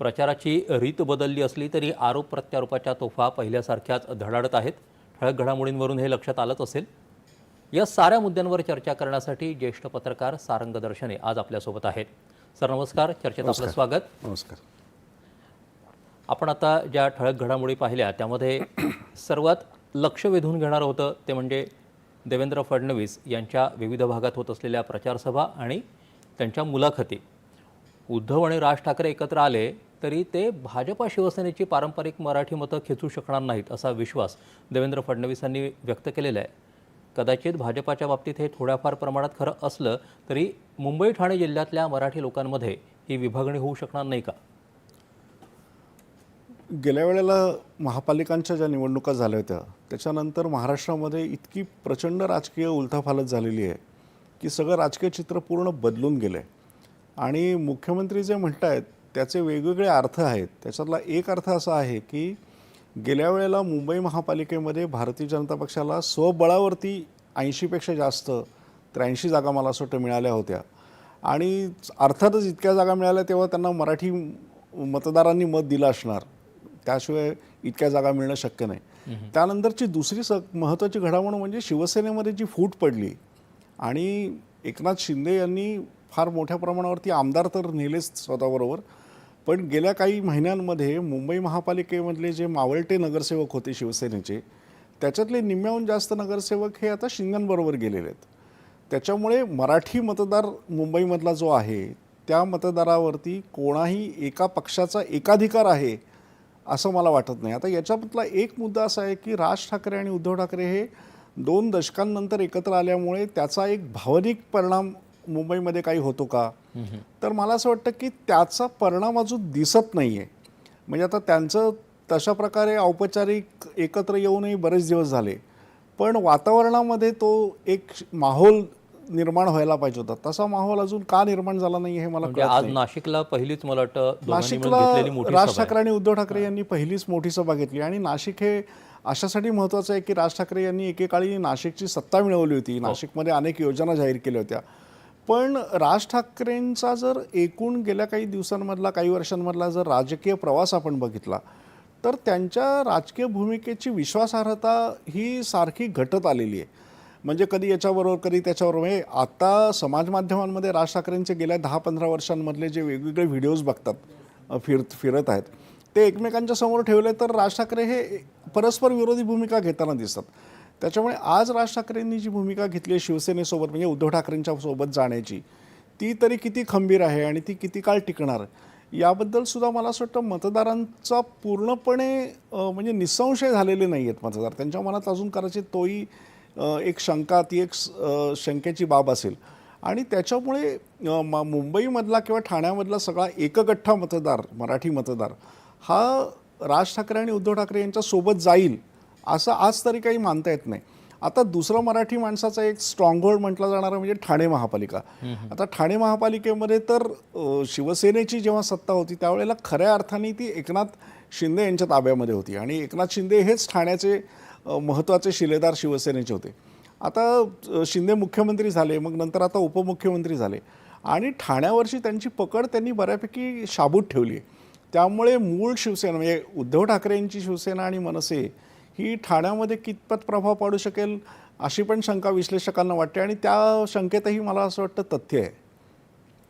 प्रचाराची रीत बदलली असली तरी आरोप प्रत्यारोपाच्या तोफा पहिल्यासारख्याच धडाडत आहेत. ठळक घडामोडींवरून हे लक्षात आलंच असेल. या साऱ्या मुद्द्यांवर चर्चा करण्यासाठी ज्येष्ठ पत्रकार सारंग दर्शने आज आपल्यासोबत आहेत. सर नमस्कार, चर्चेत आपलं स्वागत. नमस्कार. आपण आता ज्या ठळक घडामोडी पाहिल्या त्यामध्ये सर्वात लक्ष वेधून घेणार होतं ते म्हणजे देवेंद्र फडणवीस यांच्या विविध भागात होत असलेल्या प्रचारसभा आणि त्यांच्या मुलाखती. उद्धव आणि राज ठाकरे एकत्र आले तरी ते भाजपा शिवसेनेची पारंपरिक मराठी मतं खेचू शकणार नाहीत असा विश्वास देवेंद्र फडणवीसांनी व्यक्त केलेला आहे. कदाचित भाजपाच्या बाबतीत हे थोड्याफार प्रमाणात खरं असलं तरी मुंबई ठाणे जिल्ह्यातल्या मराठी लोकांमध्ये ही विभागणी होऊ शकणार नाही का? गेल्या वेळेला महापालिकांच्या ज्या निवडणुका झाल्या होत्या त्याच्यानंतर महाराष्ट्रामध्ये इतकी प्रचंड राजकीय उलथापालथ झालेली आहे की सगळं राजकीय चित्र पूर्ण बदलून गेलं आहे. आणि मुख्यमंत्री जे म्हणत आहेत त्याचे वेगवेगळे अर्थ आहेत. त्याच्यातला एक अर्थ असा आहे की गेल्या वेळेला मुंबई महापालिकेमध्ये भारतीय जनता पक्षाला स्वबळावरती 80पेक्षा जास्त 83 जागा मला असं वाटतं मिळाल्या होत्या. आणि अर्थातच इतक्या जागा मिळाल्या तेव्हा त्यांना मराठी मतदारांनी मत दिलं असणार, त्याशिवाय इतक्या जागा मिळणं शक्य नाही. त्यानंतरची दुसरी महत्त्वाची घडामोड म्हणजे शिवसेनेमध्ये जी फूट पडली आणि एकनाथ शिंदे यांनी फार मोठ्या प्रमाणावरती आमदार तर नेलेच स्वतःबरोबर, पण गेल्या काही महिन्यांमध्ये मुंबई महापालिकेमधले जे मावळते नगरसेवक होते शिवसेनेचे त्याच्यातले निम्म्याहून जास्त नगरसेवक हे आता शिंदेंबरोबर गेलेले आहेत. त्याच्यामुळे मराठी मतदार मुंबईमधला जो आहे त्या मतदारावरती कोणाही एका पक्षाचा एकाधिकार आहे असं मला वाटत नाही. आता याच्यातला एक मुद्दा असा आहे की राज ठाकरे आणि उद्धव ठाकरे हे 2 दशकांनंतर एकत्र आल्यामुळे त्याचा एक भावनिक परिणाम मुंबईमध्ये काही होतो का, तर मला असं वाटतं की त्याचा परिणाम अजून दिसत नाही आहे. म्हणजे आता त्यांचं तशा प्रकारे औपचारिक एकत्र येऊनही बरेच दिवस झाले, पण वातावरणामध्ये तो एक माहोल निर्माण व्हायला पाहिजे होता. तसा माहोल अजून का निर्माण झाला नाही हे मला कळत नाही. आज नाशिकला पहिलीच मला वाटतं नाशिकला राज ठाकरे आणि उद्धव ठाकरे यांनी पहिलीच मोठी सभा घेतली. आणि नाशिक हे अशासाठी महत्त्वाचं आहे की राज ठाकरे यांनी एकेकाळी नाशिकची सत्ता मिळवली होती. नाशिकमध्ये अनेक योजना जाहीर केल्या होत्या. पण राज ठाकरेंचा जर एकूण गेल्या काही दिवसांमधला काही वर्षांमधला जर राजकीय प्रवास आपण बघितला तर त्यांच्या राजकीय भूमिकेची विश्वासार्हता ही सारखी घटत आलेली आहे. म्हणजे कधी याच्याबरोबर कधी त्याच्याबरोबर. म्हणजे आता समाजमाध्यमांमध्ये राज ठाकरेंचे गेल्या 10-15 वर्षांमधले जे वेगवेगळे व्हिडिओज बघतात फिरत आहेत ते एकमेकांच्या समोर ठेवले तर राज ठाकरे हे परस्पर विरोधी भूमिका घेताना दिसतात. त्याच्यामुळे आज राज ठाकरेंनी जी भूमिका घेतली आहे शिवसेनेसोबत म्हणजे उद्धव ठाकरेंच्या सोबत जाण्याची, ती तरी किती खंबीर आहे आणि ती किती काळ टिकणार याबद्दल सुद्धा मला असं वाटतं मतदारांचा पूर्णपणे म्हणजे निसंशय झालेले नाही आहेत मतदार. त्यांच्या मनात अजून कदाचित तोही एक शंका, ती एक शंकेची बाब असेल. आणि त्याच्यामुळे मुंबईमधला किंवा ठाण्यामधला सगळा एकगठ्ठा मतदार मराठी मतदार हा राज ठाकरे आणि उद्धव ठाकरे यांच्या सोबत जाईल असं आज तरी काही मानता येत नाही. आता दुसरा मराठी माणसाचा एक स्ट्रॉंगहोल्ड म्हटला जाणारा म्हणजे ठाणे महापालिका. आता ठाणे महापालिकेमध्ये तर शिवसेनेची जेव्हा सत्ता होती त्यावेळेला खऱ्या अर्थाने ती एकनाथ शिंदे यांच्या ताब्यामध्ये होती आणि एकनाथ शिंदे हेच ठाण्याचे महत्त्वाचे शिलेदार शिवसेनेचे होते. आता शिंदे मुख्यमंत्री झाले, मग नंतर आता उपमुख्यमंत्री झाले आणि ठाण्यावरची त्यांची पकड त्यांनी बऱ्यापैकी शाबूत ठेवली आहे. त्यामुळे मूळ शिवसेना म्हणजे उद्धव ठाकरेंची शिवसेना आणि मनसे ही ठाण्यामध्ये कितपत प्रभाव पाडू शकेल अशी पण शंका विश्लेषकांना वाटते आणि त्या शंकेतही मला असं वाटतं तथ्य आहे.